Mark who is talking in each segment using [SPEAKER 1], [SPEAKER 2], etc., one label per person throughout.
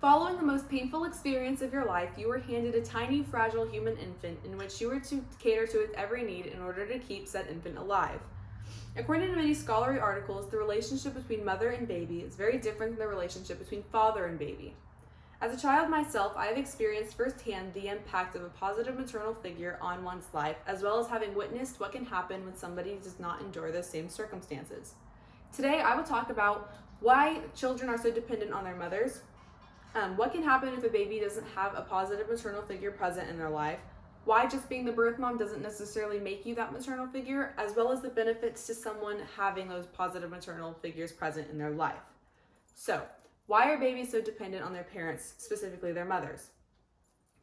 [SPEAKER 1] Following the most painful experience of your life, you were handed a tiny, fragile human infant in which you were to cater to its every need in order to keep said infant alive. According to many scholarly articles, the relationship between mother and baby is very different than the relationship between father and baby. As a child myself, I have experienced firsthand the impact of a positive maternal figure on one's life, as well as having witnessed what can happen when somebody does not endure those same circumstances. Today, I will talk about why children are so dependent on their mothers, what can happen if a baby doesn't have a positive maternal figure present in their life, why just being the birth mom doesn't necessarily make you that maternal figure, as well as the benefits to someone having those positive maternal figures present in their life. So, why are babies so dependent on their parents, specifically their mothers?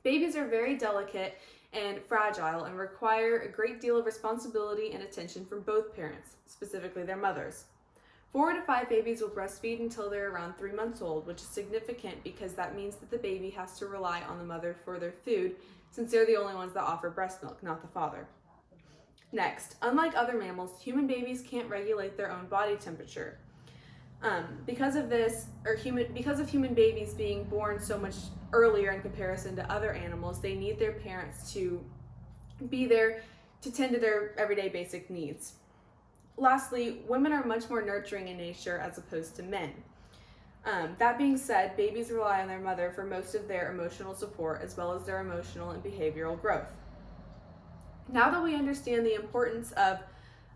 [SPEAKER 1] Babies are very delicate and fragile and require a great deal of responsibility and attention from both parents, specifically their mothers. 4 to 5 babies will breastfeed until they're around 3 months old, which is significant because that means that the baby has to rely on the mother for their food, since they're the only ones that offer breast milk, not the father. Next, unlike other mammals, human babies can't regulate their own body temperature. Because of human babies being born so much earlier in comparison to other animals, they need their parents to be there to tend to their everyday basic needs. Lastly, women are much more nurturing in nature as opposed to men. That being said, babies rely on their mother for most of their emotional support as well as their emotional and behavioral growth. Now that we understand the importance of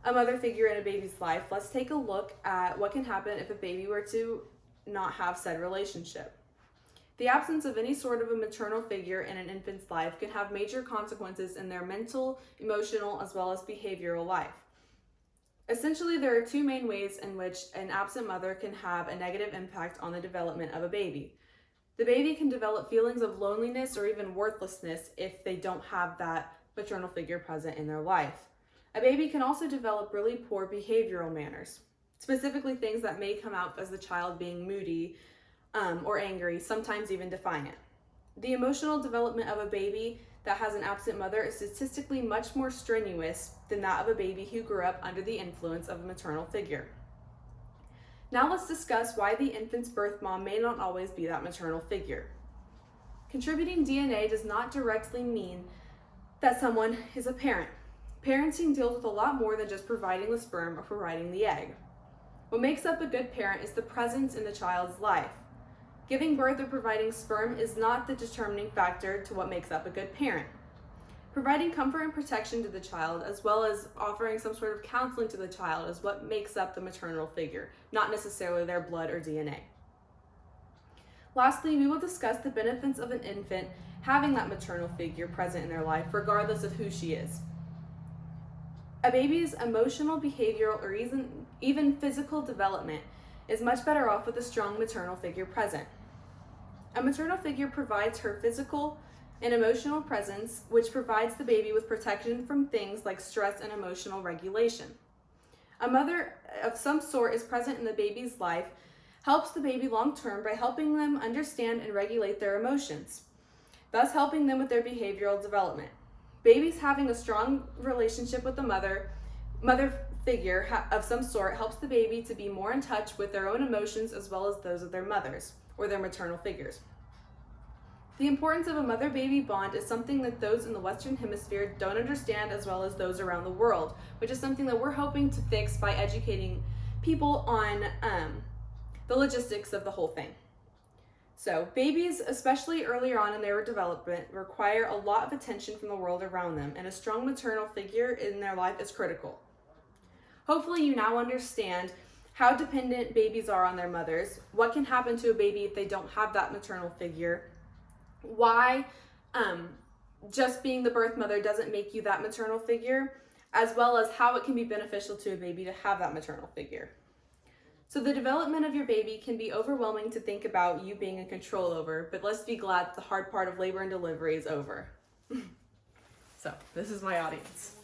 [SPEAKER 1] a mother figure in a baby's life, let's take a look at what can happen if a baby were to not have said relationship. The absence of any sort of a maternal figure in an infant's life can have major consequences in their mental, emotional, as well as behavioral life. Essentially, there are 2 main ways in which an absent mother can have a negative impact on the development of a baby. The baby can develop feelings of loneliness or even worthlessness if they don't have that maternal figure present in their life. A baby can also develop really poor behavioral manners, specifically things that may come out as the child being moody or angry, sometimes even defiant. The emotional development of a baby that has an absent mother is statistically much more strenuous than that of a baby who grew up under the influence of a maternal figure. Now let's discuss why the infant's birth mom may not always be that maternal figure. Contributing DNA does not directly mean that someone is a parent. Parenting deals with a lot more than just providing the sperm or providing the egg. What makes up a good parent is the presence in the child's life. Giving birth or providing sperm is not the determining factor to what makes up a good parent. Providing comfort and protection to the child, as well as offering some sort of counseling to the child, is what makes up the maternal figure, not necessarily their blood or DNA. Lastly, we will discuss the benefits of an infant having that maternal figure present in their life, regardless of who she is. A baby's emotional, behavioral, or even physical development is much better off with a strong maternal figure present. A maternal figure provides her physical and emotional presence, which provides the baby with protection from things like stress and emotional regulation. A mother of some sort is present in the baby's life, helps the baby long term by helping them understand and regulate their emotions, thus helping them with their behavioral development. Babies having a strong relationship with the mother figure of some sort helps the baby to be more in touch with their own emotions as well as those of their mothers or their maternal figures. The importance of a mother-baby bond is something that those in the Western Hemisphere don't understand as well as those around the world, which is something that we're hoping to fix by educating people on the logistics of the whole thing. So babies, especially earlier on in their development, require a lot of attention from the world around them, and a strong maternal figure in their life is critical. Hopefully you now understand how dependent babies are on their mothers, what can happen to a baby if they don't have that maternal figure, why just being the birth mother doesn't make you that maternal figure, as well as how it can be beneficial to a baby to have that maternal figure. So the development of your baby can be overwhelming to think about you being in control over, but let's be glad the hard part of labor and delivery is over. So this is my audience.